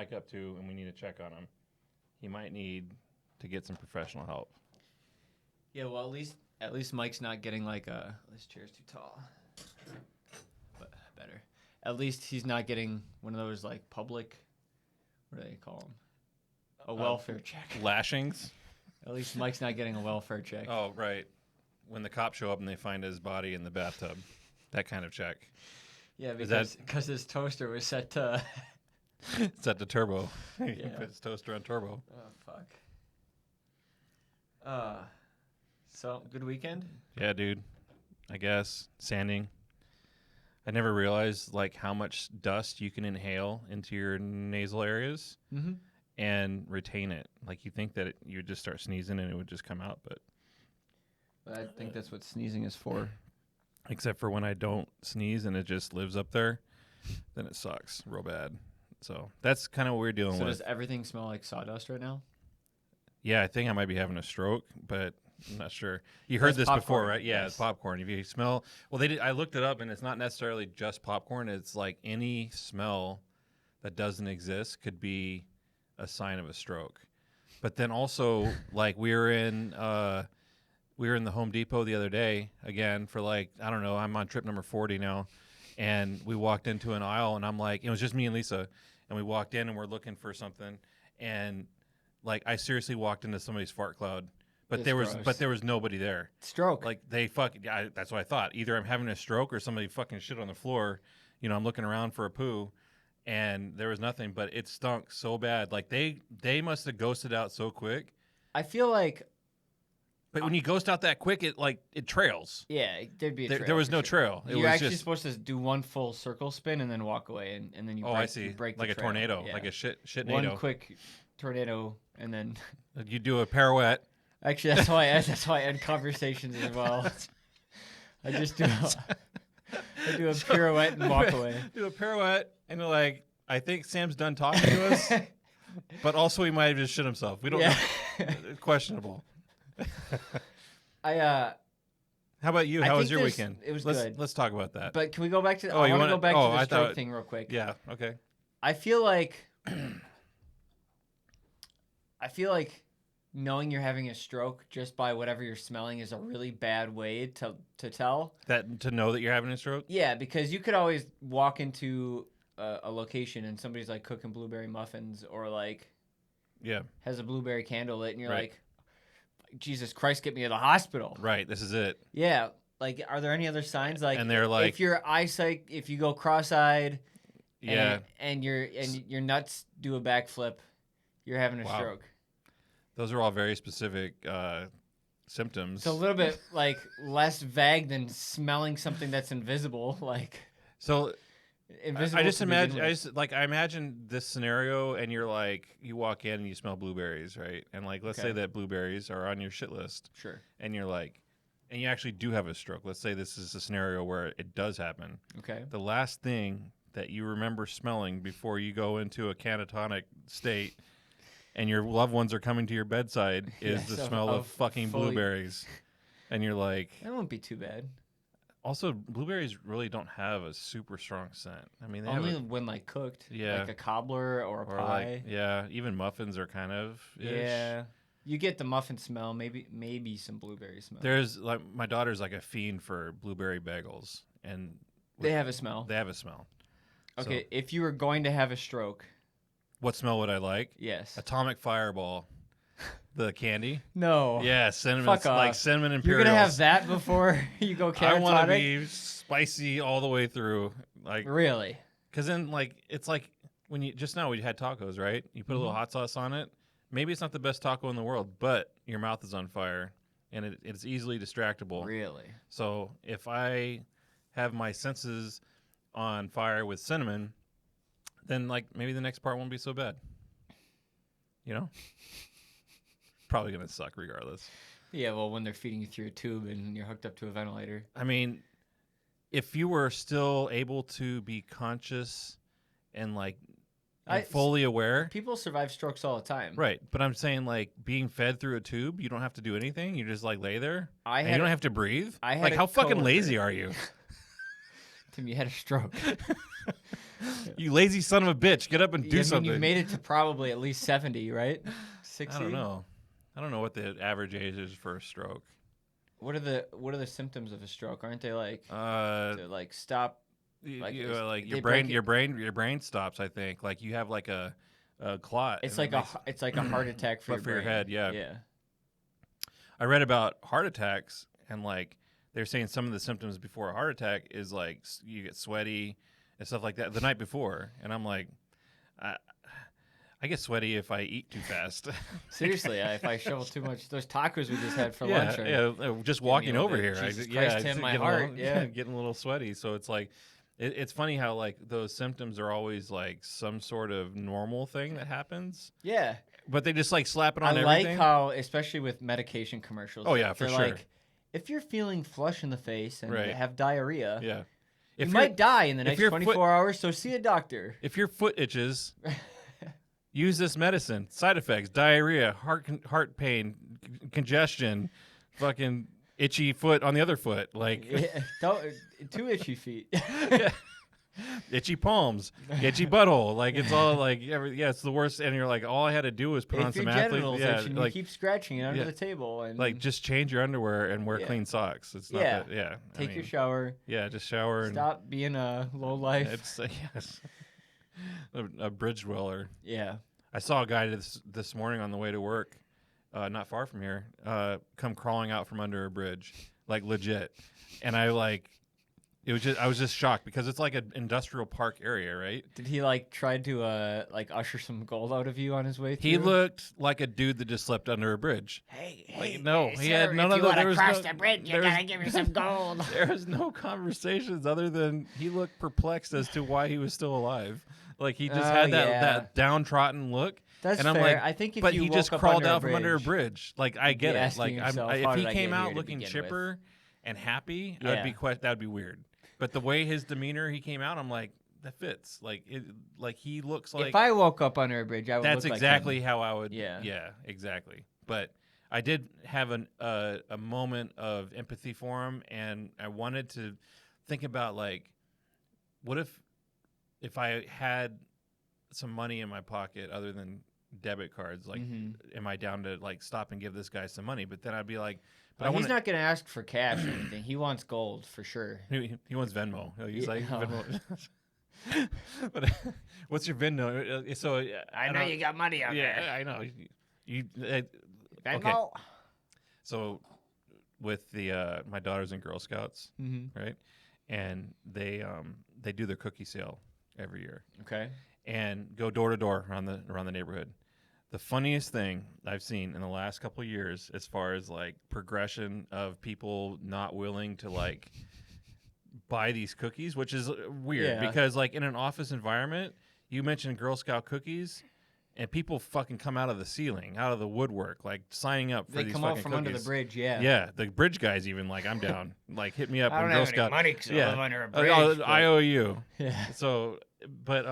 Mike up to and we need to check on him, he might need to get some professional help. Yeah, well, at least Mike's not getting like a. This chair's too tall. But better. At least he's not getting one of those like public. What do they call them? A welfare check. Lashings? At least Mike's not getting a welfare check. Oh, right. When the cops show up and they find his body in the bathtub. That kind of check. Yeah, because his toaster was set to... Set to turbo. Yeah. He put his toaster on turbo. Oh, fuck. So, good weekend? Yeah, dude. I guess. Sanding. I never realized, like, how much dust you can inhale into your nasal areas and retain it. Like, you think that you would just start sneezing and it would just come out, but... I think that's what sneezing is for. Except for when I don't sneeze and it just lives up there, then it sucks real bad. So that's kind of what we're dealing with. So does everything smell like sawdust right now? Yeah, I think I might be having a stroke, but I'm not sure. You heard this before, right? Yeah, It's popcorn. If you smell, well, I looked it up, and it's not necessarily just popcorn. It's like any smell that doesn't exist could be a sign of a stroke. But then also, like we were in the Home Depot the other day again for like, I don't know, I'm on trip number 40 now, and we walked into an aisle, and I'm like, it was just me and Lisa, and we walked in and we're looking for something, and like I seriously walked into somebody's fart cloud, but there was nobody there. Stroke. Like that's what I thought. Either I'm having a stroke or somebody fucking shit on the floor. You know, I'm looking around for a poo, and there was nothing, but it stunk so bad. Like they must have ghosted out so quick. I feel like. But when you ghost out that quick, it trails. Yeah, there'd be a trail. There was no trail. You're actually supposed to do one full circle spin and then walk away, and then you break, I see. You break like the a trail. tornado, Yeah. like a shit One tornado. quick tornado, and then You do a pirouette. Actually, that's why I end conversations as well. I just do a pirouette and walk away. Do a pirouette, and you're like, I think Sam's done talking to us, but also he might have just shit himself. We don't know. It's questionable. How about you? How was your weekend? It was good. good. Let's talk about that. But can we go back to? I want to go back to the stroke thing real quick. Yeah. Okay. I feel like knowing you're having a stroke just by whatever you're smelling is a really bad way to tell. To know that you're having a stroke? Yeah, because you could always walk into a location and somebody's like cooking blueberry muffins or like has a blueberry candle lit and you're like, Jesus Christ, get me to the hospital. Right, this is it. Yeah, like are there any other signs like and they're like if your eyesight, if you go cross-eyed and your nuts do a backflip, you're having a stroke. Those are all very specific symptoms. It's a little bit like less vague than smelling something that's invisible. Like invisible. I imagine this scenario, and you're like, you walk in and you smell blueberries, right? And like, let's say that blueberries are on your shit list. Sure. And you're like, and you actually do have a stroke. Let's say this is a scenario where it does happen. Okay. The last thing that you remember smelling before you go into a catatonic state and your loved ones are coming to your bedside is the smell of fucking blueberries. And you're like... That won't be too bad. Also, blueberries really don't have a super strong scent. I mean, they only when like cooked. Yeah. Like a cobbler or a pie. Like, even muffins are kind of ish. Yeah. You get the muffin smell, maybe some blueberry smell. There's like my daughter's like a fiend for blueberry bagels, and they have a smell. They have a smell. Okay, so, if you were going to have a stroke, what smell would I like? Yes. Atomic Fireball, the candy. No. Yeah, cinnamon. Fuck off. Like cinnamon Imperials. You're gonna have that before you go catatonic? I want to be spicy all the way through. Like really? Because then, like, it's like when you just now we had tacos, right? You put a little hot sauce on it. Maybe it's not the best taco in the world, but your mouth is on fire, and it's easily distractible. Really? So if I have my senses on fire with cinnamon, then like maybe the next part won't be so bad. You know? Probably gonna suck regardless. Yeah, well, when they're feeding you through a tube and you're hooked up to a ventilator. I mean, if you were still able to be conscious and like fully aware. People survive strokes all the time. Right. But I'm saying, like, being fed through a tube, you don't have to do anything. You just, like, lay there. And you don't have to breathe. Like, how fucking lazy are you? Tim, you had a stroke. You lazy son of a bitch. Get up and do something. You've made it to probably at least 70, right? 60? I don't know. I don't know what the average age is for a stroke. What are the symptoms of a stroke? Aren't they like to like stop? Like, like your brain stops. I think like you have like a clot. It's like it's like a heart attack for your head. Yeah. Yeah. I read about heart attacks and like they're saying some of the symptoms before a heart attack is like you get sweaty and stuff like that the night before, and I'm like, I get sweaty if I eat too fast. Seriously, if I shovel too much, those tacos we just had for lunch. Just walking over here. Jesus Christ, Tim, my heart. Getting a little sweaty. So it's like, it's funny how like those symptoms are always like some sort of normal thing that happens. Yeah. But they just like slap it on everything. I like how, especially with medication commercials. Oh yeah, for sure. Like, if you're feeling flush in the face and have diarrhea, you might die in the next 24 hours. So see a doctor. If your foot itches. Use this medicine. Side effects: diarrhea, heart pain, congestion, fucking itchy foot on the other foot. Like two itchy feet, itchy palms, itchy butthole. Like it's all like it's the worst. And you're like, all I had to do was put on some athletes. You keep scratching it under the table and like just change your underwear and wear clean socks. It's not that. Take your shower. Yeah, just shower. Stop being a low life. It's yes. A bridge dweller. Yeah. I saw a guy this morning on the way to work, not far from here, come crawling out from under a bridge, like legit. And I was just shocked because it's like an industrial park area, right? Did he like try to like usher some gold out of you on his way through? He looked like a dude that just slept under a bridge. Hey, no, he had none of the. There was cross the bridge, you gotta give me some gold. There was no conversations other than he looked perplexed as to why he was still alive. Like he just had that downtrodden look. That's and I'm fair. like, I think if but you he just crawled out from under a bridge. Like I get it. Like if he came out looking chipper and happy, that'd be weird. But the way his demeanor he came out, I'm like, that fits. Like he looks like. If I woke up under a bridge, I would. That's look exactly like how I would. Yeah, exactly. But I did have a moment of empathy for him, and I wanted to think about like, what if I had some money in my pocket other than debit cards, like, am I down to like stop and give this guy some money? But then I'd be like, but he's not going to ask for cash or anything. He wants gold for sure. He wants Venmo. He's like, Venmo. But what's your Venmo? So I know you got money out there. Yeah, I know. Venmo. Okay. So with the my daughter's in Girl Scouts, right? And they do their cookie sale every year. Okay. And go door to door around the neighborhood. The funniest thing I've seen in the last couple of years, as far as like progression of people not willing to like buy these cookies, which is weird because like in an office environment, you mentioned Girl Scout cookies, and people fucking come out of the ceiling, out of the woodwork, like signing up for these fucking cookies. They come out from under the bridge, Yeah, the bridge guy's even like, I'm down. Like, hit me up. I don't have any money because I live under a bridge. I owe you. Yeah. So, but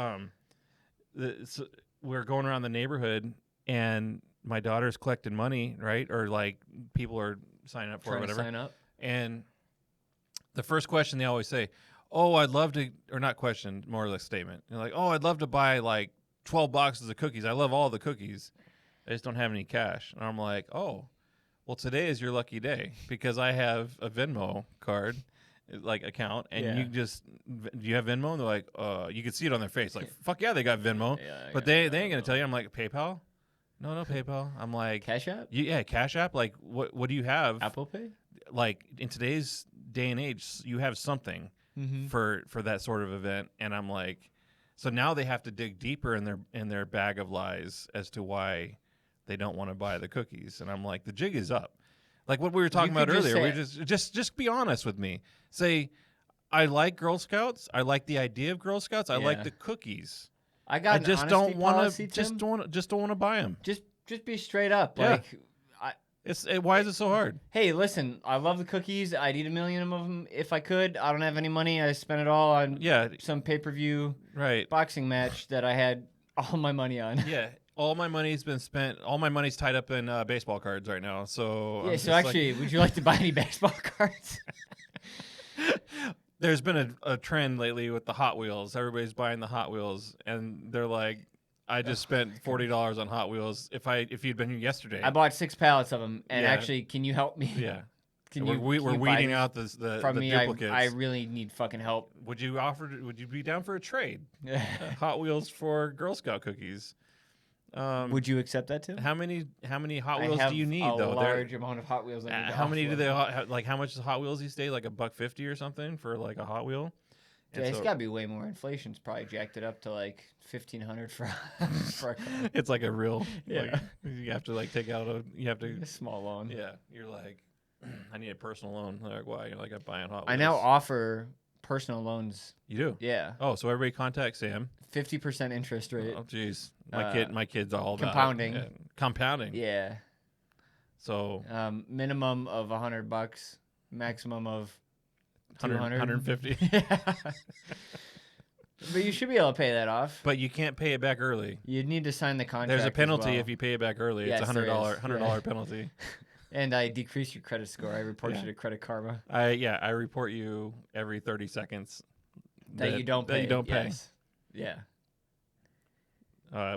so we're going around the neighborhood, and my daughter's collecting money, right? Or like people are signing up for it, whatever. Sign up. And the first question they always say, "Oh, I'd love to," or not question, more or less statement. They're like, "Oh, I'd love to buy like 12 boxes of cookies. I love all the cookies. I just don't have any cash." And I'm like, "Oh, well, today is your lucky day because I have a Venmo card." Like account, and you just, do you have Venmo? And they're like, you can see it on their face, like, fuck yeah, they got Venmo, but they ain't gonna tell you. I'm like, PayPal? No PayPal. I'm like, Cash App? Yeah, Cash App. Like, what do you have? Apple Pay? Like in today's day and age, you have something for that sort of event, and I'm like, so now they have to dig deeper in their bag of lies as to why they don't want to buy the cookies, and I'm like, the jig is up. Like what we were talking about earlier, we just be honest with me. Say, I like Girl Scouts. I like the idea of Girl Scouts. I like the cookies. I just don't want to. Just don't want to buy them. Just be straight up. Yeah. Like, why is it so hard? Hey, listen, I love the cookies. I'd eat 1 million of them if I could. I don't have any money. I spent it all on some pay-per-view boxing match that I had all my money on. Yeah. All my money's been spent. All my money's tied up in baseball cards right now. So yeah. So actually, would you like to buy any baseball cards? There's been a trend lately with the Hot Wheels. Everybody's buying the Hot Wheels, and they're like, I just spent $40 on Hot Wheels. If you'd been here yesterday, I bought 6 pallets of them, and Yeah. actually, can you help me? yeah, Can we're, you? we, can we're you buy weeding these out the from me? duplicates. I really need fucking help. Would you be down for a trade? Hot Wheels for Girl Scout cookies. Would you accept that too? How many Hot I Wheels have do you need a though? large amount of Hot Wheels. I need to How many do they offload. like? How much does Hot Wheels these days? Like $1.50 or something for like a Hot Wheel? Yeah, And it's so- got to be way more. Inflation's probably jacked it up to like 1,500 for for It's like a real. Yeah. Like, you have to like take out you have to. a small loan. Yeah. You're like, I need a personal loan. They're like, why? You're like, I'm buying Hot Wheels. I now offer personal loans. You do. Yeah, Oh, so everybody contact Sam. 50% interest rate. Oh, jeez. Uh, My kid's all about it. compounding. Yeah. Compounding. Yeah. So Minimum of $100, maximum of 100, 200. 150. But you should be able to pay that off. But you can't pay it back early. You'd need to sign the contract. There's a as penalty well. if you pay it back early. Yes, It's there $100 is. $100 Yeah. penalty. And I decrease your credit score. I report Yeah. you to Credit Karma. I report you every 30 seconds That you don't pay. That you don't pay. Yes. Yeah.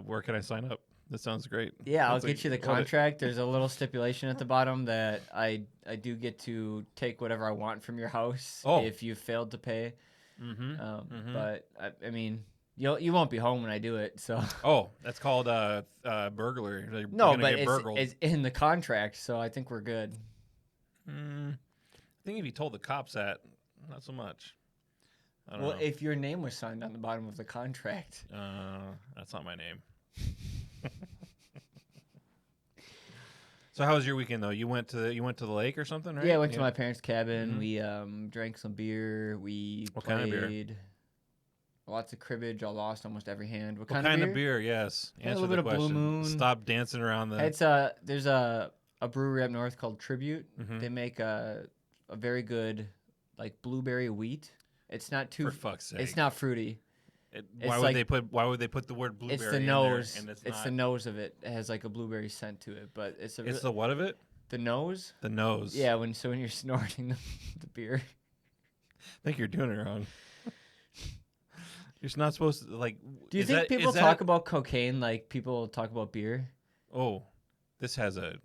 Where can I sign up? This sounds great. Yeah, I'll That's get you the what contract. There's a little stipulation at the bottom that I do get to take whatever I want from your house if you failed to pay. Mm-hmm. But I mean, you won't be home when I do it. So Oh, that's called burglary. They're no, gonna but get burgled. it's in the contract, so I think we're good. I think if you told the cops that, not so much. I don't Well, know. if your name was signed on the bottom of the contract, That's not my name. So how was your weekend though? You went to the lake or something, right? yeah, I went to my parents' cabin. Mhm. We drank some beer. We What played kind of beer? lots of cribbage. I lost almost every hand. What kind of beer? Yes. Yeah, a Answer little the bit of Blue question. Moon. Stop dancing around the. It's there's a brewery up north called Tribute. Mhm. They make a very good like blueberry wheat. It's not too. For fuck's sake. It's not fruity. Why would they put the word blueberry? It's the in nose. there and it's It's not, the nose of it. It has like a blueberry scent to it, but it's It's the what of it? the nose. The nose. Yeah, when you're snorting the beer. I think you're doing it wrong. You're not supposed to like. Do you is think that- people is talk that- about cocaine like people talk about beer? Oh, this has a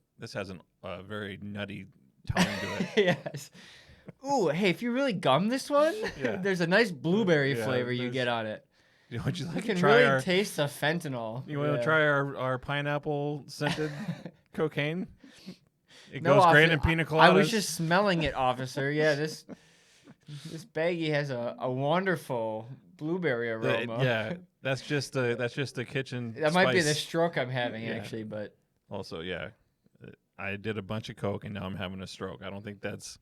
very nutty tone to it. Yes. Ooh, hey, if you really gum this one, Yeah. there's a nice blueberry Yeah, flavor you there's- get on it. Would you You like to can try really our? taste the fentanyl. You want to Yeah. try our pineapple scented cocaine? It No, goes great officer, in pina coladas. I was just smelling it, officer. Yeah, this baggie has a wonderful blueberry aroma. yeah, that's just the kitchen. That might be the spice. stroke I'm having Yeah. actually, but Also, yeah, I did a bunch of coke and now I'm having a stroke. I don't think that's.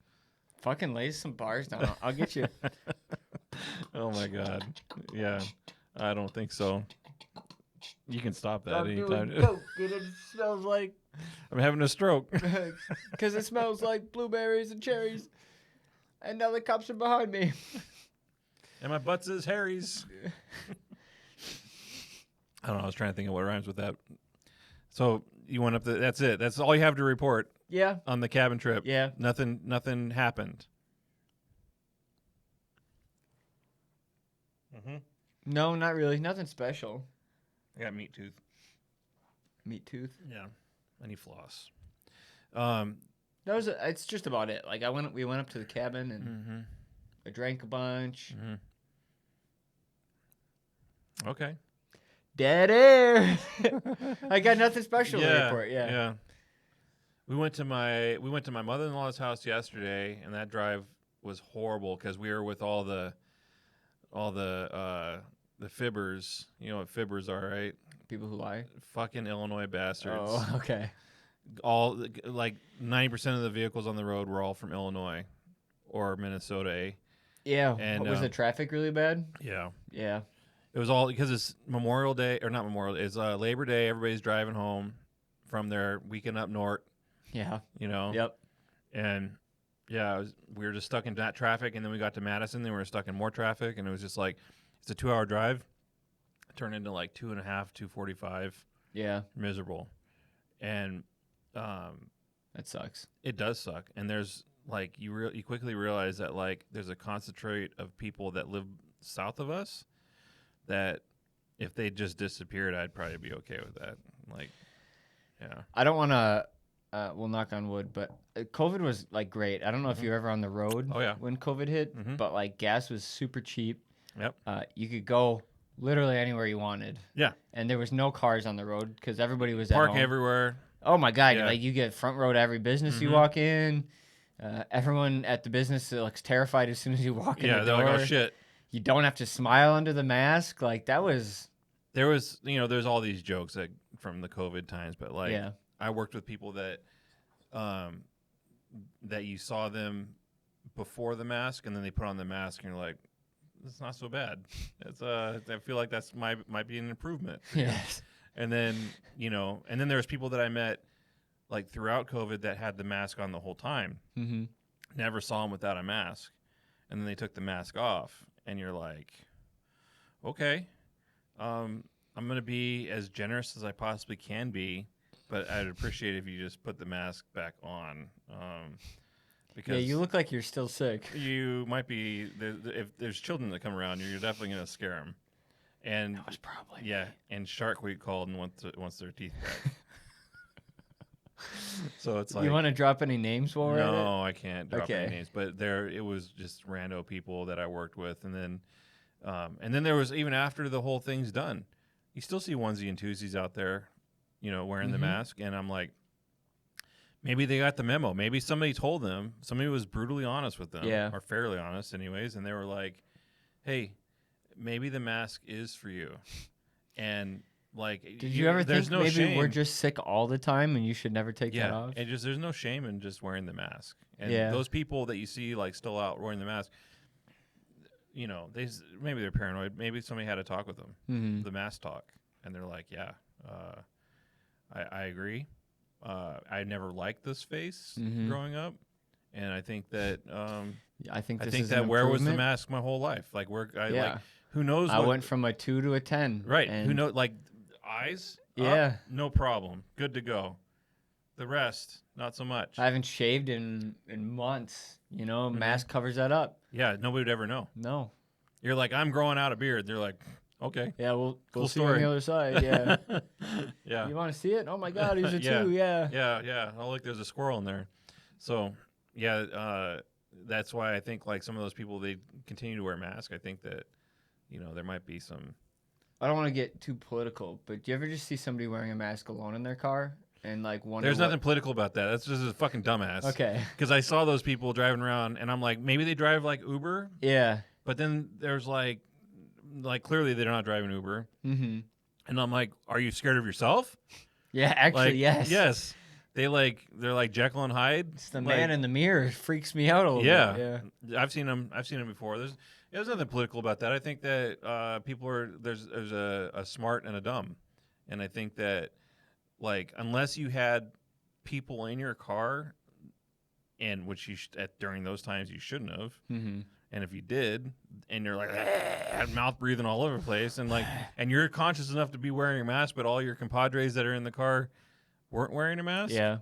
fucking lay some bars down. I'll get you. Oh my god. Yeah, I don't think so. You can stop that anytime. It smells like I'm having a stroke. because it smells like blueberries and cherries, and now the cops are behind me. And my butt says Harry's. I don't know. I was trying to think of what rhymes with that. So you went up the. That's it. That's all you have to report Yeah, on the cabin trip. yeah. Nothing happened. Mm-hmm. No, not really. Nothing special. I got meat tooth. Meat tooth. Yeah. I need floss. It's just about it. Like we went up to the cabin and Mm-hmm. I drank a bunch. Okay. Dead air. I got nothing special to report. Yeah. Yeah. We went to my mother-in-law's house yesterday, and that drive was horrible because we were with all the fibbers. You know what fibbers are, right? People who lie. Fucking Illinois bastards. Oh, okay. All like 90% of the vehicles on the road were all from Illinois or Minnesota. Eh? Yeah. And, Was the traffic really bad? Yeah. Yeah. It was all because it's Memorial Day or not Memorial Day. It's Labor Day. Everybody's driving home from their weekend up north. Yeah. You know. Yep. And yeah, we were just stuck in that traffic, and then we got to Madison. Then we were stuck in more traffic, and it was just like it's a 2-hour drive. It turned into like 2.5, 2:45. Yeah. Miserable, and That sucks. it does suck. And there's like you quickly realize that like there's a concentrate of people that live south of us that if they just disappeared, I'd probably be okay with that. Like, yeah. I don't want to. We'll knock on wood, but COVID was like great. I don't know if you were ever on the road Oh, yeah. when COVID hit, but like gas was super cheap. Yep. You could go literally anywhere you wanted. Yeah. And there was no cars on the road because everybody was Park at home. everywhere. Oh my God! Yeah. Like you get front row to every business you walk in. Everyone at the business looks terrified as soon as you walk in the door. Yeah, they're like, oh shit. You don't have to smile under the mask. Like that was. There was, there's all these jokes that from the COVID times, but like, Yeah. I worked with people that, that you saw them before the mask, and then they put on the mask, and you're like, it's not so bad. It's I feel like that's might be an improvement. Yes. And then and then there was people that I met like throughout COVID that had the mask on the whole time. Mm-hmm. Never saw them without a mask, and then they took the mask off, and you're like, okay, I'm gonna be as generous as I possibly can be, but I'd appreciate if you just put the mask back on. Because you look like you're still sick. you might be if there's children that come around, you're definitely gonna scare them. And That was probably yeah, and Shark Week called and wants their teeth back. So it's like, you want to drop any names while we're at it? no, I can't drop any Okay. names. But it was just rando people that I worked with, and then there was even after the whole thing's done, you still see onesie and twosies out there, wearing the mask, and I'm like, maybe they got the memo. Maybe somebody told them. Somebody was brutally honest with them, Yeah. or fairly honest, anyways, and they were like, "Hey, maybe the mask is for you," and like, Did you ever there's think no maybe shame. we're just sick all the time and you should never take that Yeah, off? and there's no shame in just wearing the mask. And Yeah. those people that you see like still out wearing the mask, maybe they're paranoid. Maybe somebody had a talk with them, Mm-hmm. the mask talk, and they're like, "Yeah, I agree. I never liked this face Mhm. growing up, and I think that I think I this think is that an where was the improvement. mask my whole life? Like Yeah. who knows? I what, went from a 2 to a 10. right. and Who knows? Like eyes, up, Yeah. no problem, good to go. The rest, not so much. I haven't shaved in months. Mm-hmm. Mask covers that up. Yeah, nobody would ever know. No. You're like, I'm growing out a beard. They're like, okay. Yeah, we'll Cool see you on story. the other side. Yeah. Yeah. You want to see it? Oh my God, he's a Yeah. 2. Yeah. Yeah. Oh, look, there's a squirrel in there. So, yeah, that's why I think like some of those people, they continue to wear masks. I think that, there might be some. I don't want to get too political, but do you ever just see somebody wearing a mask alone in their car and like wonder There's what- nothing political about that. That's just a fucking dumbass. Okay. Because I saw those people driving around, and I'm like, maybe they drive like Uber, Yeah. but then there's like clearly they're not driving Uber, Mm-hmm. and I'm like, are you scared of yourself? Yeah, actually, Like, yes. Yes. They're like Jekyll and Hyde. It's the Like, man in the mirror freaks me out a little Yeah. bit. Yeah. I've seen them before. There's nothing political about that. I think that people there's a smart and a dumb, and I think that like unless you had people in your car, and which during those times you shouldn't have, Mm-hmm. and if you did, and you're like mouth breathing all over the place, and and you're conscious enough to be wearing a mask, but all your compadres that are in the car weren't wearing a mask, Yeah.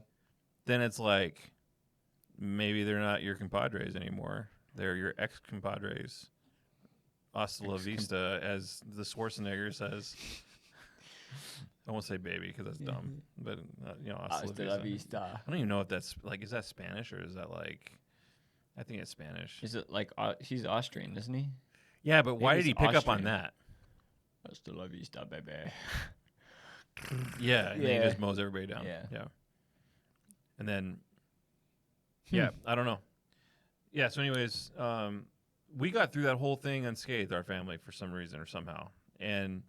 then it's like maybe they're not your compadres anymore. They're your ex-compadres. Hasta la vista, as the Schwarzenegger says. I won't say baby because that's dumb, but hasta la vista. I don't even know if that's like, is that Spanish or is that like, I think it's Spanish. Is it like he's Austrian, isn't he? Yeah, but why Maybe did he it's pick up on Austrian. that? Hasta la vista, baby. Yeah, and then Yeah. he just mows everybody down. Yeah. And then, yeah, I don't know. Yeah, so anyways, we got through that whole thing unscathed, our family, for some reason or somehow. And,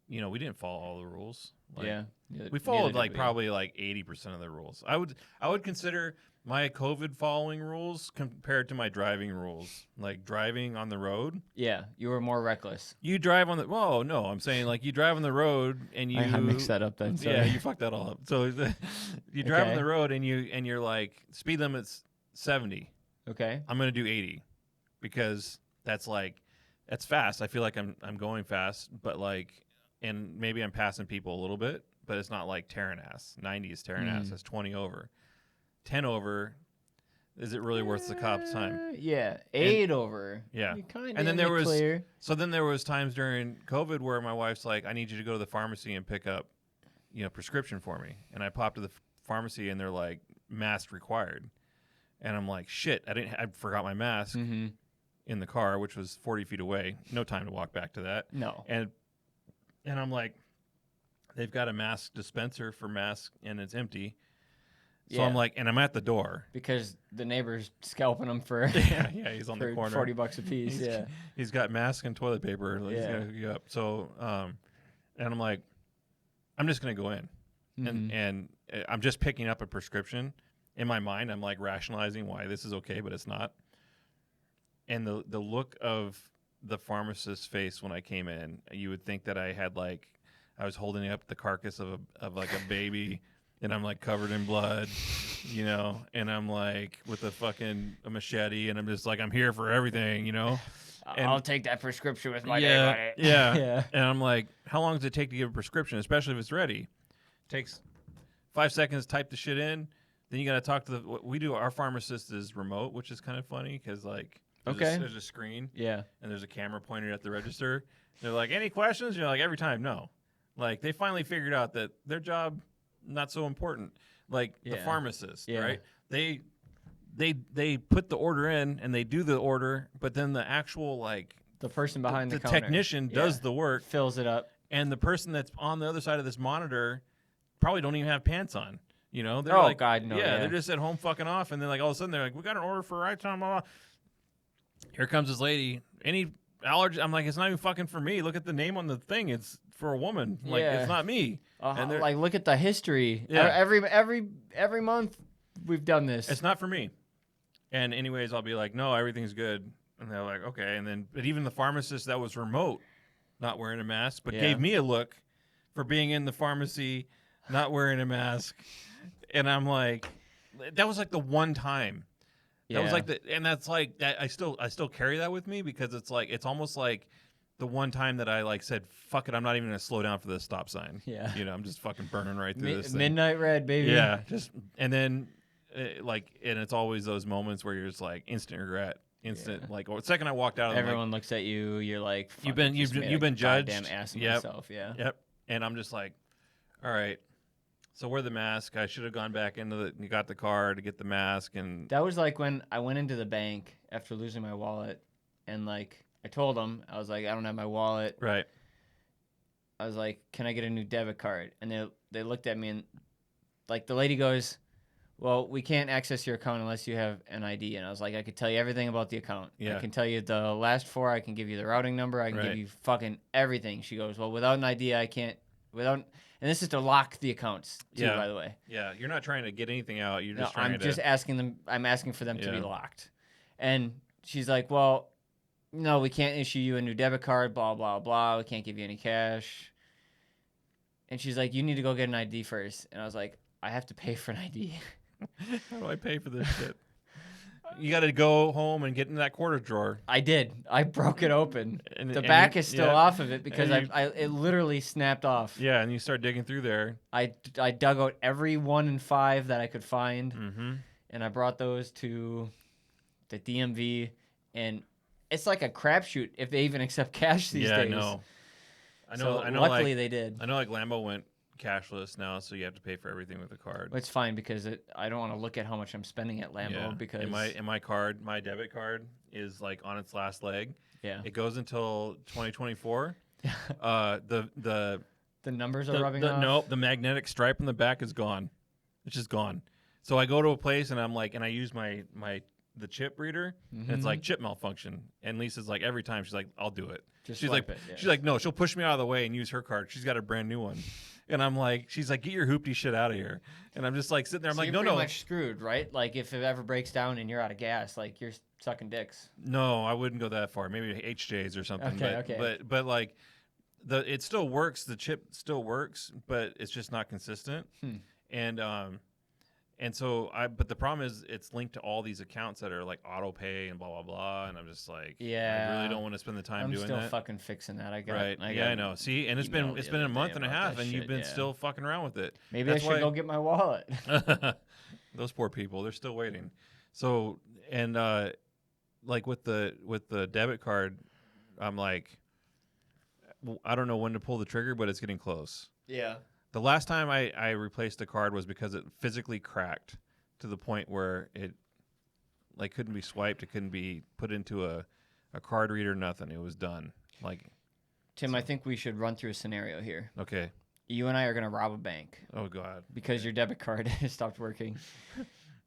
we didn't follow all the rules. Like, Yeah. We followed probably like 80% of the rules. I would consider my COVID following rules compared to my driving rules, like driving on the road. Yeah, you were more reckless. You drive on the no, I'm saying like you drive on the road and you I mixed that up then. yeah, Sorry. you fucked that all up. So you drive on Okay. the road and you're like speed limit's 70. Okay. I'm gonna do 80 because that's fast. I feel like I'm going fast, but and maybe I'm passing people a little bit, but it's not like tearing ass. 90 is tearing ass. That's 20 over. 10 over. Is it really worth the cop's time? Yeah, 8 over. Yeah. You kinda And then in there the was clear. so then there was times during COVID where my wife's like, I need you to go to the pharmacy and pick up, prescription for me. And I popped to the pharmacy and they're like, mask required. And I'm like, shit, I forgot my mask in the car, which was 40 feet away. No time to walk back to that. No. And I'm like, they've got a mask dispenser for masks and it's empty. So I'm like, and I'm at the door. Because the neighbor's scalping them for yeah, he's on the corner. $40 a piece, He's got mask and toilet paper. He's going to hook you up. So, and I'm like, I'm just going to go in. And I'm just picking up a prescription. In my mind, I'm like rationalizing why this is okay, but it's not. And the look of the pharmacist's face when I came in, you would think that I was holding up the carcass of like a baby. And I'm like covered in blood, and I'm like with a machete, and I'm just like, I'm here for everything, And, I'll take that prescription with my name on it. Yeah. And I'm like, how long does it take to give a prescription, especially if it's ready? It takes 5 seconds to type the shit in. Then you got to talk to what we do. Our pharmacist is remote, which is kind of funny because there's a screen. Yeah. And there's a camera pointed at the register. They're like, any questions? You're like, every time, no. Like they finally figured out that their job not so important. Like the pharmacist, right? They put the order in and they do the order, but then the actual the person behind the the counter. technician does the work, fills it up, and the person that's on the other side of this monitor probably don't even have pants on. They're God, no. Yeah, they're just at home fucking off, and then all of a sudden they're like, we got an order for right time. Blah, blah. Here comes this lady. Any allergy? I'm like, it's not even fucking for me. Look at the name on the thing. It's for a woman. Like it's not me. And look at the history. Yeah. Every month we've done this. It's not for me. And anyways, I'll be like, no, everything's good. And they're like, okay. And then, but even the pharmacist that was remote, not wearing a mask, but gave me a look for being in the pharmacy, not wearing a mask. And I'm like, that was like the one time. That was and that's like that. I still carry that with me because it's almost like the one time that I said, fuck it, I'm not even going to slow down for this stop sign. Yeah. I'm just fucking burning right through this thing. Midnight red, baby. Yeah. And then and it's always those moments where you're just like instant regret. The second I walked out, everyone looks at you. You're like, you've been judged. Goddamn ass myself. Yeah. Yep. And I'm just like, all right. So wear the mask. I should have gone back got the car to get the mask. And that was like when I went into the bank after losing my wallet, and I told them, I was like, I don't have my wallet. Right. I was like, can I get a new debit card? And they looked at me and the lady goes, well, we can't access your account unless you have an ID. And I was like, I could tell you everything about the account. Yeah. I can tell you the last 4. I can give you the routing number. I can give you fucking everything. She goes, well, without an ID, I can't. And this is to lock the accounts too, by the way. Yeah, you're not trying to get anything out. You're just I'm asking them. I'm asking for them to be locked. And she's like, well, no, we can't issue you a new debit card. Blah blah blah. We can't give you any cash. And she's like, you need to go get an ID first. And I was like, I have to pay for an ID. How do I pay for this shit? You got to go home and get in that quarter drawer. I did. I broke it open. The back is still off of it because it literally snapped off. Yeah, and you start digging through there. I dug out every 1 and 5 that I could find, mm-hmm. and I brought those to the DMV, and it's like a crapshoot if they even accept cash these days. Yeah, I know. Luckily, they did. I know, Lambo went cashless now, so you have to pay for everything with a card. It's fine because I don't want to look at how much I'm spending at Lambo because my debit card is on its last leg. Yeah, it goes until 2024. The numbers are rubbing off. No, the magnetic stripe on the back is gone. It's just gone. So I go to a place and I'm and I use the chip reader, and it's like chip malfunction. And Lisa's like, every time she's like, I'll do it. She's like, she's like, no, she'll push me out of the way and use her card. She's got a brand new one. And I'm like, she's like, get your hoopty shit out of here. And I'm just sitting there. I'm you're pretty much screwed, right? If it ever breaks down and you're out of gas, you're sucking dicks. No, I wouldn't go that far. Maybe HJs or something. Okay. But it still works. The chip still works, but it's just not consistent. And so but the problem is it's linked to all these accounts that are auto pay and blah blah blah, and I'm just like, I really don't want to spend the time doing that. I'm still fucking fixing that. I know. See, and it's been a month and a half, and you've been still fucking around with it. Maybe I should go get my wallet. Those poor people, they're still waiting. So and like with the debit card, I'm like, I don't know when to pull the trigger, but it's getting close. Yeah. The last time I replaced a card was because it physically cracked to the point where it like couldn't be swiped. It couldn't be put into a card reader. Nothing. It was done. Like, Tim, I think we should run through a scenario here. okay. You and I are gonna rob a bank Oh God. because your debit card has stopped working.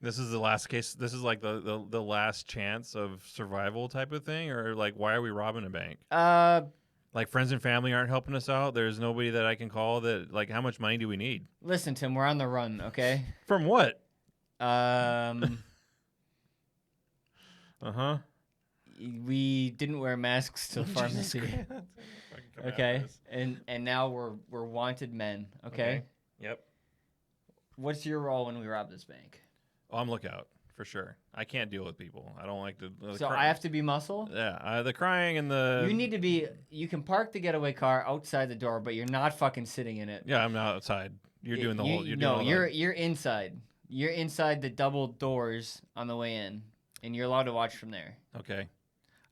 This is the last case. This is like the last chance of survival type of thing, or like why are we robbing a bank? Like friends and family aren't helping us out. There's nobody that I can call that. Like, how much money do we need? Listen, Tim, we're on the run, okay? From what? We didn't wear masks to the pharmacy. Okay, and now we're wanted men. Okay? Yep. What's your role when we rob this bank? Oh, I'm lookout for sure. I can't deal with people. I don't like to. So I have to be muscle. Yeah, the crying and the. You need to be. You can park the getaway car outside the door, but you're not fucking sitting in it. Yeah, I'm not outside. You're doing the whole. You're inside. You're inside the double doors on the way in, and you're allowed to watch from there. Okay.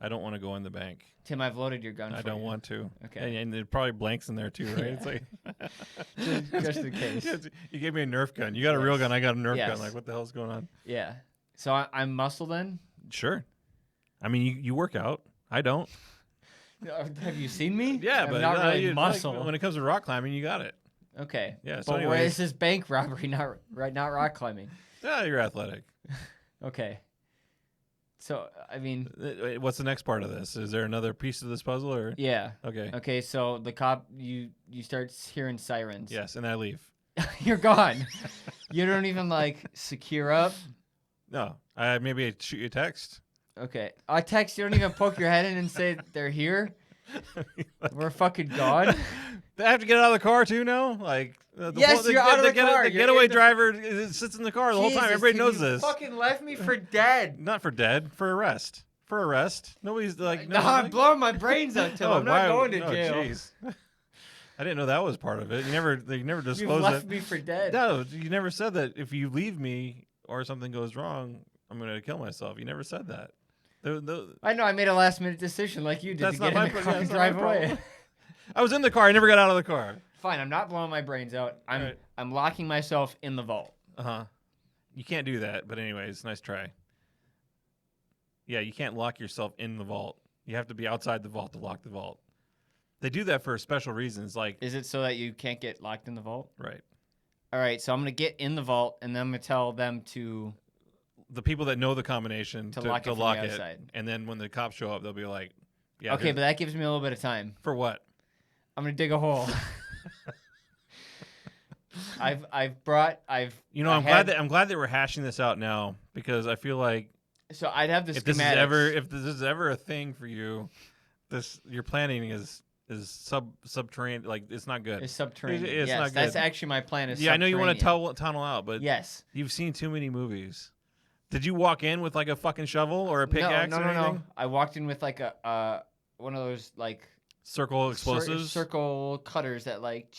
I don't want to go in the bank. Tim, I've loaded your gun. I don't want to. Okay. And it probably blanks in there too, right? It's like just in case. You gave me a Nerf gun. You got a real gun. I got a Nerf Yes. gun. Like, what the hell's going on? Yeah. So I'm muscle then. Sure. I mean, you work out. I don't. Have you seen me? Yeah, I'm but not really muscle. Like, when it comes to rock climbing, you got it. Okay. Yeah. So but where is this bank robbery? Not rock climbing. Yeah, you're athletic. Okay. So I mean, what's the next part of this? Is there another piece of this puzzle, or? Yeah. Okay. Okay. So the cop, you start hearing sirens. Yes, and I leave. You're gone. You don't even like secure up. No, maybe I shoot you a text. Okay. I text. You don't even poke your head in and say they're here. We're fucking gone. They have to get out of the car too now. Like, yes, you're out of the car. The getaway driver sits in the car the whole time. Everybody knows this. Fucking left me for dead. Not for dead. For arrest. For arrest. Nobody's like. No, I'm blowing my brains out, Tim. I'm not going to jail. Jeez. I didn't know that was part of it. You never disclosed you left me for dead. No, you never said that. If you leave me or something goes wrong, I'm going to kill myself. You never said that. I know. I made a last minute decision like you did to get in the car and drive away. I was in the car. I never got out of the car. Fine. I'm not blowing my brains out. I'm locking myself in the vault. You can't do that. But anyways, nice try. Yeah, you can't lock yourself in the vault. You have to be outside the vault to lock the vault. They do that for special reasons. Like, is it so that you can't get locked in the vault? Right. All right. So I'm gonna get in the vault, and then I'm gonna tell them to. The people that know the combination to lock it, outside. And then when the cops show up, they'll be like, "Yeah." Okay, but that gives me a little bit of time. For what? I'm gonna dig a hole. I'm glad that we're hashing this out now, because I feel like so I'd have the if schematics. If this is ever a thing for you, your planning is subterranean. Like, it's not good. It's subterranean. It's yes, not good. That's actually my plan. I know you want to tunnel out, but yes, you've seen too many movies. Did you walk in with like a fucking shovel or a pickaxe or anything? No. I walked in with like a one of those like circle explosives, circle cutters that like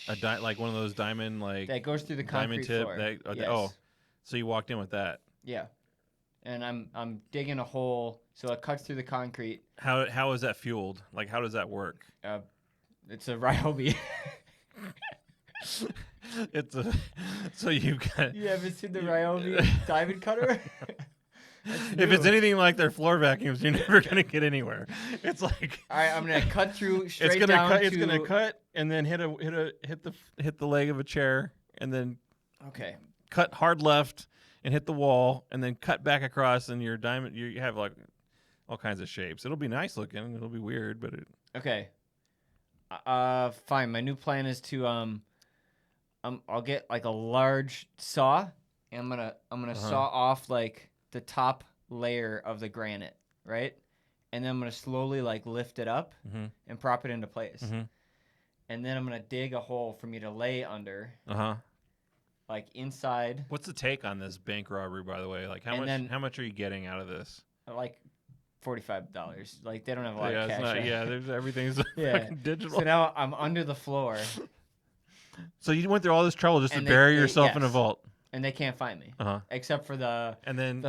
like one of those diamond like that goes through the concrete diamond tip. floor. Yes. So you walked in with that. Yeah, and I'm digging a hole so it cuts through the concrete. How is that fueled? Like, how does that work? It's a Ryobi. So you've got. You haven't seen the Ryobi diamond cutter? If it's anything like their floor vacuums, you're never gonna get anywhere. It's like. All right, I'm gonna cut through straight it's down. It's gonna cut and then hit the leg of a chair and then. Okay. Cut hard left and hit the wall and then cut back across, and your diamond. You have like all kinds of shapes. It'll be nice looking. It'll be weird, but it. Okay. Fine. My new plan is to I'll get like a large saw, and I'm gonna saw off like the top layer of the granite, right? And then I'm gonna slowly like lift it up and prop it into place. And then I'm gonna dig a hole for me to lay under. Like inside. What's the take on this bank robbery, by the way? Like, how much are you getting out of this? Like $45. Like, they don't have a lot of cash. There's everything's fucking digital. So now I'm under the floor. So you went through all this trouble just to bury yourself in a vault. and they can't find me. Uh huh. Except for the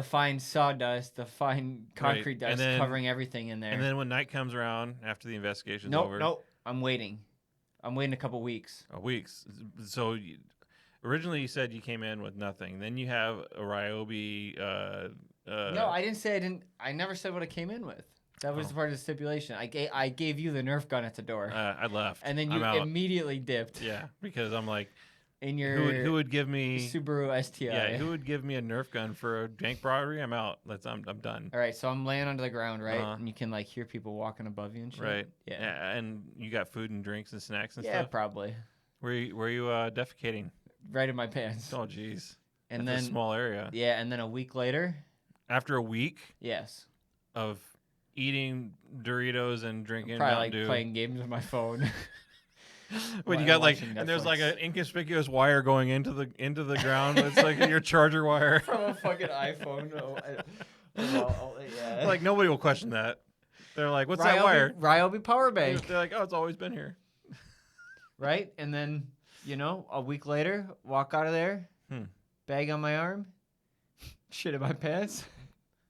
fine sawdust, the fine concrete dust covering everything in there. And then when night comes around after the investigation's over. Nope. I'm waiting a couple weeks. Weeks. So originally you said you came in with nothing. Then you have a Ryobi. No, I didn't say I didn't. I never said what I came in with. That was part of the stipulation. I gave you the Nerf gun at the door. I left. And then you immediately dipped. Yeah, because I'm like, in your who would give me Subaru STI? Yeah, who would give me a Nerf gun for a bank robbery? I'm out. I'm done. All right, so I'm laying under the ground, right? And you can like hear people walking above you and shit. Right. Yeah. And you got food and drinks and snacks and stuff. Yeah, probably. Were you defecating? Right in my pants. Oh, jeez. And That's then a small area. Yeah, and then a week later. After a week. Yes. Of eating Doritos and drinking probably Mountain Dew. Playing games with my phone. When you got like, and there's like an inconspicuous wire going into the ground. It's like your charger wire from a fucking iPhone. Yeah. Like nobody will question that. They're like, "What's that wire?" Ryobi power bank. They're like, "Oh, it's always been here." Right, and then a week later, walk out of there, bag on my arm, shit in my pants.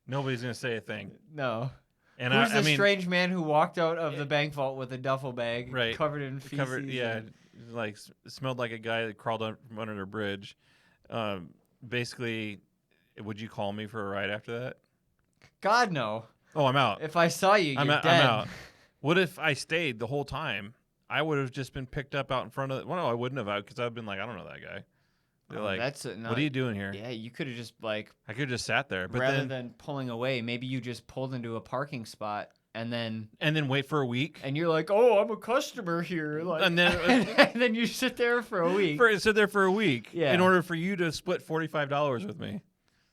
Nobody's gonna say a thing. No. And who's the strange man who walked out of the bank vault with a duffel bag covered in feces? Like smelled like a guy that crawled up from under a bridge. Basically, would you call me for a ride after that? God, no. Oh, I'm out. If I saw you, you're dead. I'm out. What if I stayed the whole time? I would have just been picked up out in front of. Well, no, I wouldn't have, because I've been like, I don't know that guy. They're like, what are you doing here? Yeah, you could have just like. I could have just sat there, but rather than pulling away, maybe you just pulled into a parking spot and then wait for a week. And you're like, oh, I'm a customer here, like, and then and then you sit there for a week. Sit there for a week. Yeah. In order for you to split $45 with me.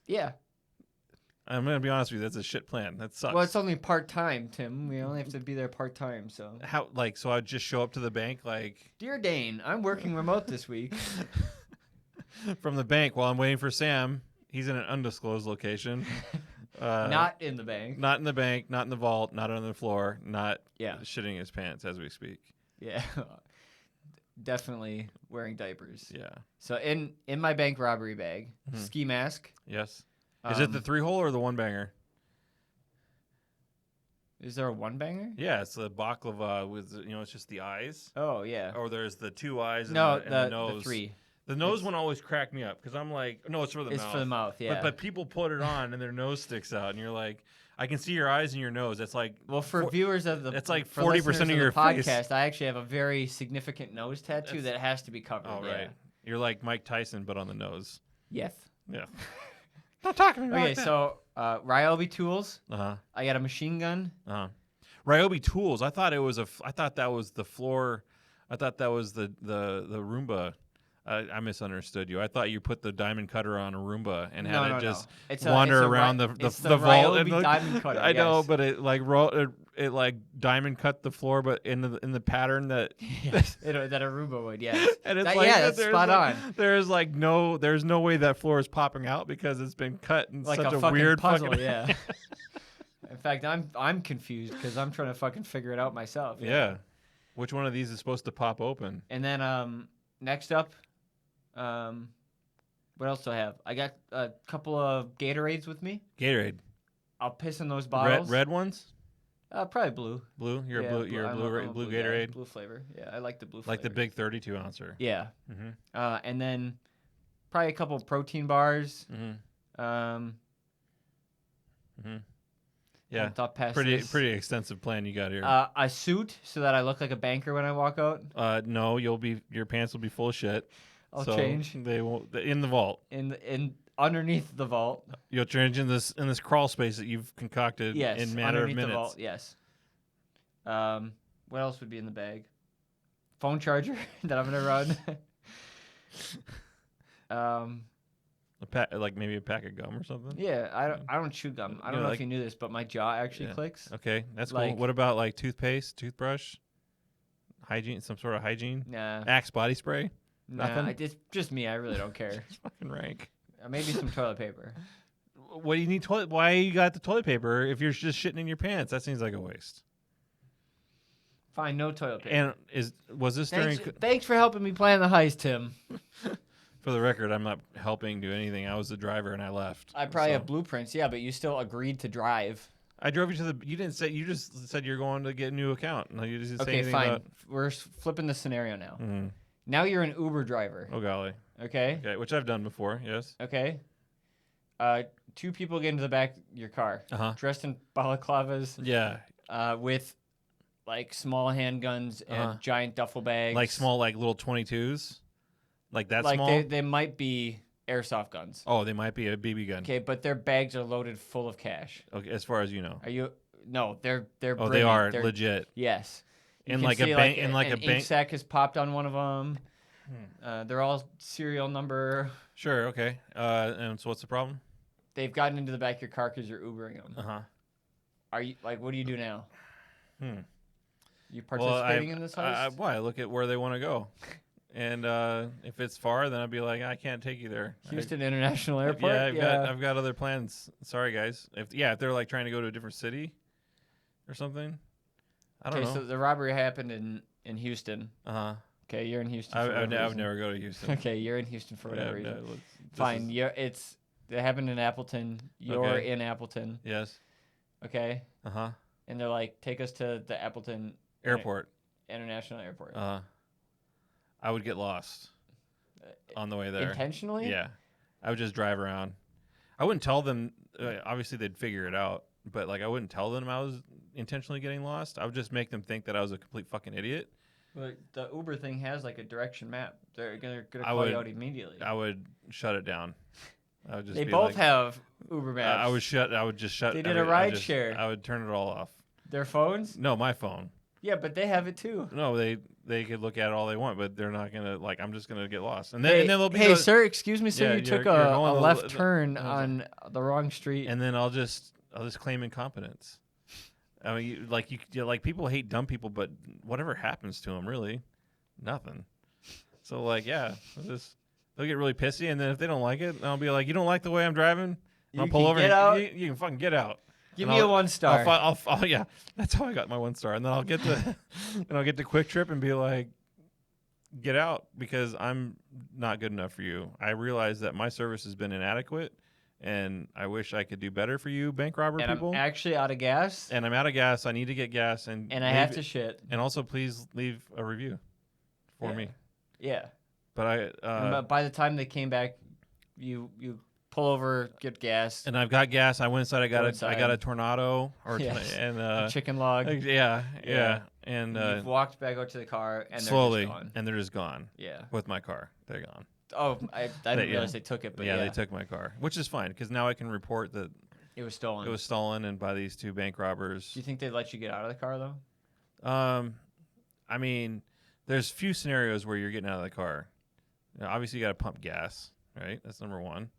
Yeah. I'm gonna be honest with you. That's a shit plan. That sucks. Well, it's only part time, Tim. We only have to be there part time. So so I'd just show up to the bank like, dear Dane, I'm working remote this week. From the bank while I'm waiting for Sam. He's in an undisclosed location. Not in the bank. Not in the bank. Not in the vault. Not on the floor. Not shitting his pants as we speak. Yeah. Definitely wearing diapers. Yeah. So in my bank robbery bag, ski mask. Yes. Is it the 3-hole or the 1-banger? Is there a 1-banger? Yeah, it's the baklava with it's just the eyes. Oh yeah. Or there's the 2 eyes and the nose. The 3. The nose one always cracked me up because I'm like, no, it's for the mouth. It's for the mouth, yeah. But people put it on and their nose sticks out, and you're like, I can see your eyes and your nose. That's like, well, for viewers of the, it's like 40% of your podcast. Face. I actually have a very significant nose tattoo that has to be covered. Oh right, you're like Mike Tyson, but on the nose. Yes. Yeah. Not talking to me like that. So Ryobi tools. I got a machine gun. Ryobi tools. I thought that was the floor. I thought that was the Roomba. I misunderstood you. I thought you put the diamond cutter on a Roomba and had it just wander around the vault. And diamond cutter. I know, but it like diamond cut the floor, but in the pattern that that a Roomba would. Yes. And it's that's spot on. There's no way that floor is popping out because it's been cut in like such a weird puzzle. Yeah. In fact, I'm confused because I'm trying to fucking figure it out myself. Yeah. Which one of these is supposed to pop open? And then next up. What else do I have? I got a couple of Gatorades with me. Gatorade. I'll piss in those bottles. Red ones? Probably blue. Blue? You're a blue Gatorade? Blue flavor. Yeah, I like the blue flavor. Like the big 32 ouncer. Yeah. And then probably a couple of protein bars. Yeah. Thought past pretty extensive plan you got here. A suit so that I look like a banker when I walk out. No, your pants will be full of shit. I'll change. They won't in the vault. In underneath the vault. You'll change in this crawl space that you've concocted in a matter of minutes. The vault, yes. What else would be in the bag? Phone charger that I'm gonna run. Like maybe a pack of gum or something. Yeah, I don't chew gum. I don't know if you knew this, but my jaw actually clicks. Okay, that's cool. What about like toothpaste, toothbrush, hygiene, some sort of hygiene? Nah. Axe body spray. Nah, it's just me. I really don't care. It's fucking rank. Maybe some toilet paper. What do you need toilet? Why you got the toilet paper if you're just shitting in your pants? That seems like a waste. Fine, no toilet paper. And was this during? Thanks for helping me plan the heist, Tim. For the record, I'm not helping do anything. I was the driver and I left. I probably have blueprints, yeah, but you still agreed to drive. I drove you to the. You didn't say. You just said you're going to get a new account. No, you just didn't say Okay, anything fine. about. We're flipping the scenario now. Mm-hmm. Now you're an Uber driver. Oh golly. Okay. Okay, which I've done before. Yes. Okay. Two people get into the back of your car, dressed in balaclavas. Yeah. With like small handguns and giant duffel bags. Like small, like little 22s. Like that like small. They might be airsoft guns. Oh, they might be a BB gun. Okay, but their bags are loaded full of cash. Okay, as far as you know. Are you? No, they're. Oh, they are legit. Yes. In like a bank. In like a bank. Ink sack has popped on one of them. They're all serial number. Sure. Okay. And so what's the problem? They've gotten into the back of your car because you're Ubering them. Are you like? What do you do now? You participating in this heist? I look at where they want to go, and if it's far, then I'd be like, I can't take you there. Houston International Airport. I've got other plans. Sorry, guys. If they're like trying to go to a different city, or something. I don't know. Okay, so the robbery happened in Houston. Okay, you're in Houston. I would never go to Houston. Okay, you're in Houston for whatever reason. Fine. It happened in Appleton. You're in Appleton. Yes. Okay. And they're like, take us to the Appleton Airport. International Airport. I would get lost on the way there. Intentionally? Yeah. I would just drive around. I wouldn't tell them. Obviously, they'd figure it out. But like, I wouldn't tell them I was intentionally getting lost. I would just make them think that I was a complete fucking idiot. Well, the Uber thing has like a direction map. They're gonna call you out immediately. I would shut it down. I would just. They both have Uber maps. I would just shut. They did a ride share. I would turn it all off. Their phones? No, my phone. Yeah, but they have it too. No, they could look at it all they want, but they're not gonna like. I'm just gonna get lost, and then they'll be. Hey, sir, excuse me, sir. Yeah, you took a left turn on the wrong street. And then I'll just claim incompetence. I mean, like people hate dumb people, but whatever happens to them, really, nothing. So like, yeah, they'll get really pissy, and then if they don't like it, I'll be like, you don't like the way I'm driving? I'll pull over. You can fucking get out. Give me a 1 star. Yeah, that's how I got my 1 star, and then I'll get the Quick Trip and be like, get out because I'm not good enough for you. I realize that my service has been inadequate. And I wish I could do better for you, bank robber people. I'm actually out of gas. And I'm out of gas. I need to get gas. And I have to shit. And also, please leave a review for me. Yeah. But by the time they came back, you pull over, get gas. And I've got gas. I went inside. I got a Tornado and a chicken log. Yeah. And you've walked back out to the car and slowly, they're just gone. And they're just gone. Yeah. With my car, they're gone. Oh, I didn't realize they took it, but they took my car, which is fine because now I can report that it was stolen. It was stolen and by these 2 bank robbers. Do you think they'd let you get out of the car though? I mean, there's few scenarios where you're getting out of the car. Obviously, you got to pump gas, right? That's number 1.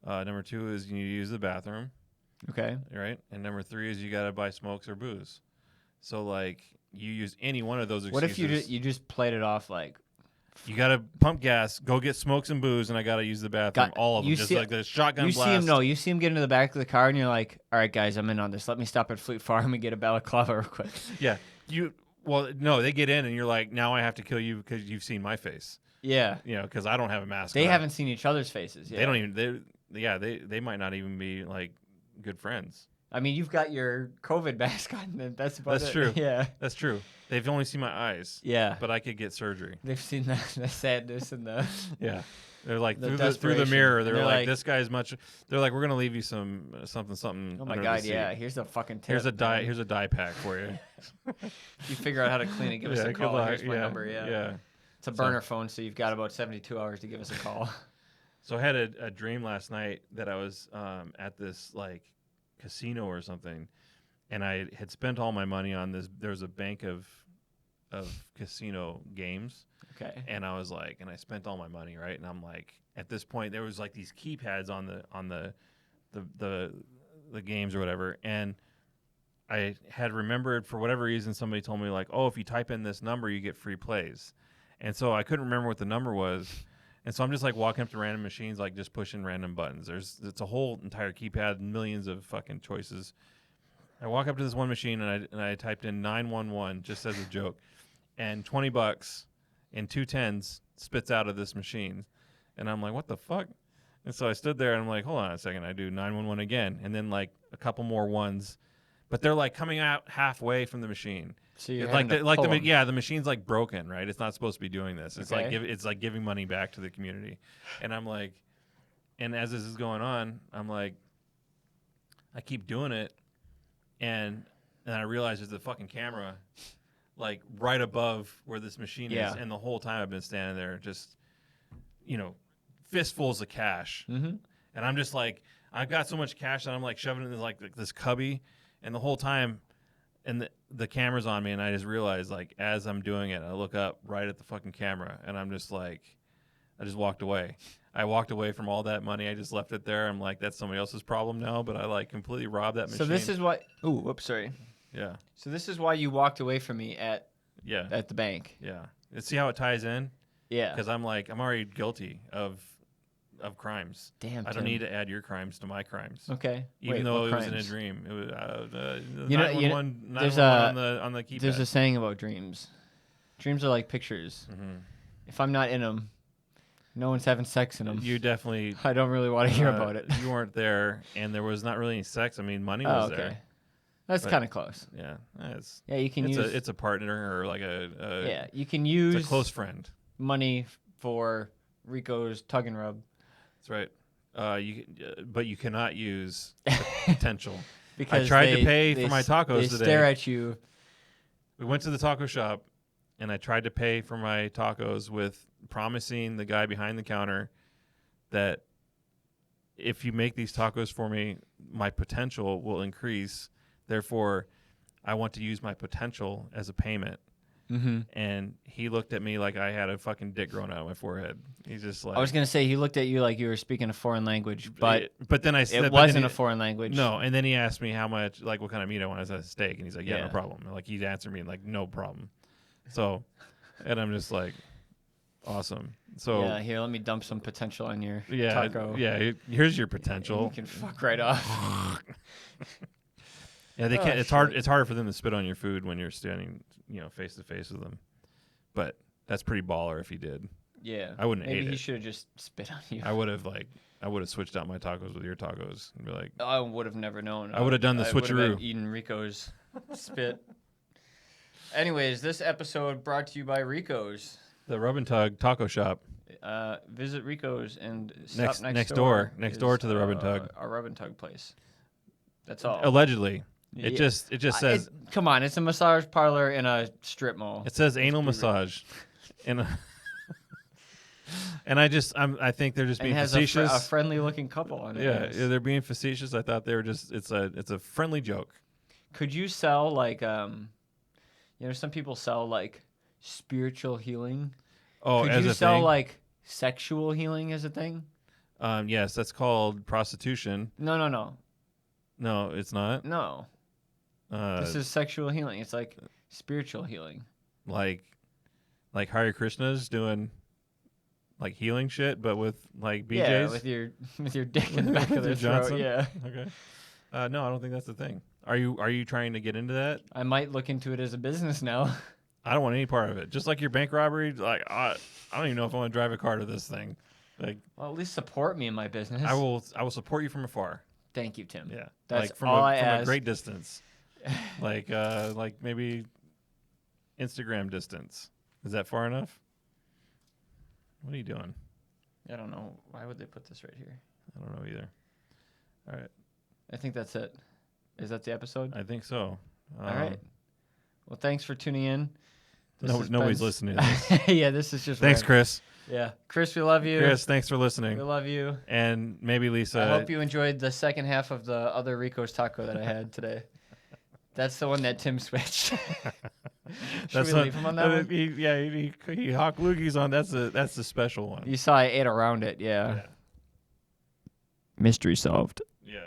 Number 2 is you need to use the bathroom. Okay. Right, and number 3 is you got to buy smokes or booze. So like, you use any one of those excuses. What if you just played it off like? You gotta pump gas, go get smokes and booze, and I gotta use the bathroom. All of them, just like the shotgun blast. You see him get into the back of the car, and you're like, "All right, guys, I'm in on this. Let me stop at Fleet Farm and get a balaclava real quick." Yeah, no, they get in, and you're like, "Now I have to kill you because you've seen my face." Yeah, because I don't have a mask. They haven't seen each other's faces. Yeah. They don't even. They might not even be like good friends. I mean, you've got your COVID mask on. That's about it. That's true. Yeah, that's true. They've only seen my eyes. Yeah, but I could get surgery. They've seen the sadness and the They're like through the mirror. They're like, this guy's much. They're like, we're gonna leave you something. Oh my god, yeah. Here's a fucking tip. Here's a dye pack for you. You figure out how to clean it. Give us a call. Here's my number. Yeah. It's a burner phone, so you've got about 72 hours to give us a call. So I had a dream last night that I was at this like casino or something, and I had spent all my money on this. There's a bank of casino games. Okay. And I was like, and I spent all my money, right? And I'm like, at this point, there was like these keypads on the games or whatever, and I had remembered for whatever reason somebody told me like, oh, if you type in this number, you get free plays, and so I couldn't remember what the number was. And so I'm just like walking up to random machines, like just pushing random buttons. It's a whole entire keypad, millions of fucking choices. I walk up to this one machine and I typed in 911 just as a joke, and $20 and 2 10s spits out of this machine, And I'm like, what the fuck? And so I stood there and I'm like, hold on a second. I do 911 again. And then like a couple more ones. But they're like coming out halfway from the machine. So you're like having to pull 'em. the machine's like broken, right? It's not supposed to be doing this. It's Okay. it's like giving money back to the community. And I'm like, and as this is going on, I'm like, I keep doing it, and I realize there's a fucking camera, like right above where this machine is, Yeah. and the whole time I've been standing there, just, fistfuls of cash, Mm-hmm. and I'm just like, I've got so much cash that I'm like shoving it in like this cubby, and the whole time, and the camera's on me, and I just realize like as I'm doing it, I look up right at the fucking camera, and I'm just like, I just walked away. I walked away from all that money. I just left it there. I'm like, that's somebody else's problem now. But I like completely robbed that machine. So this is what. Ooh, whoops, sorry. Yeah. So this is why you walked away from me at Yeah. the bank. Yeah. And see how it ties in? Yeah. Because I'm like, I'm already guilty of crimes. Damn. I don't Tim. need to add your crimes to my crimes. Okay. Even Wait, though what it was in a crimes? dream. It was You know- 911 there's 911 on the keypad. There's a saying about dreams. Dreams are like pictures. Mhm. If I'm not in them, no one's having sex in them. You definitely I don't really want to hear about it. You weren't there, and there was not really any sex. I mean, money Oh, was okay. there. That's But- kind of close. Yeah. It's Yeah, you can use. it's a partner or like a yeah, you can it's use a close friend. money for Rico's tug and rub That's right. But you cannot use potential. because tried to they- pay they for my s- tacos They today. stare at you. We went to the taco shop, and I tried to pay for my tacos with promising the guy behind the counter that if you make these tacos for me, my potential will increase. Therefore, I want to use my potential as a payment. Mm-hmm. And he looked at me like I had a fucking dick growing out of my forehead. He's just like, I was gonna say he looked at you like you were speaking a foreign language, but then I said, it wasn't a foreign language. No, and then he asked me how much, like, what kind of meat I want. I said steak, and he's like, "Yeah, Yeah. no problem." And, like, he answered me like, "No problem." So, and I'm just like, awesome. So Yeah, here, let me dump some potential on your yeah, taco. yeah. Here's your And potential. you can fuck right off. Yeah, they Oh, can't. It's hard. shit. It's harder for them to spit on your food when you're standing, face to face with them. But that's pretty baller if he did. Yeah. I wouldn't Maybe ate he it. should have just spit on you. I would have switched out my tacos with your tacos and be like, I would have never known. I would have done the I would have switcheroo. eaten Rico's spit. Anyways, this episode brought to you by Rico's. the Rub and Tug Taco Shop. Visit Rico's and stop Next door. Next is, door to the Rub and Tug. Our Rub and Tug place. That's all. Allegedly, Yeah. it just says come on, it's a massage parlor in a strip mall. it says anal be real. massage, and and I think they're just And being it has facetious. a friendly looking couple on it. yeah, yes. they're being facetious. I thought they were just it's a friendly joke. Could you sell like some people sell like spiritual healing. Oh, Could as you a sell thing? like sexual healing as a thing? Yes, that's called prostitution. No. No, it's not. No. This is sexual healing. It's like spiritual healing. like Hare Krishna's doing like healing shit, but with like BJ's. Yeah, with your dick in the back of their Your throat. Johnson? Yeah. Okay. No, I don't think that's the thing. Are you trying to get into that? I might look into it as a business now. I don't want any part of it. Just like your bank robbery, like I don't even know if I want to drive a car to this thing. Like Well, at least support me in my business. I will support you from afar. Thank you, Tim. Yeah, That's like from all a, I from ask. a great distance. like maybe Instagram distance. Is that far enough? What are you doing? I don't know. Why would they put this right here? I don't know either. All right, I think that's it. Is that the episode? I think so. All right. Well, thanks for tuning in. This has Nobody's been- listening to this. Yeah, this is just Thanks, random. Chris. Yeah. Chris, we love you. Chris, thanks for We listening. love you. And maybe Lisa. I hope you enjoyed the second half of the other Rico's taco that I had today. That's the one that Tim switched. Should we not- leave him on that one? He hawk loogies on. That's the special one. You saw I ate around it, yeah. Mystery solved.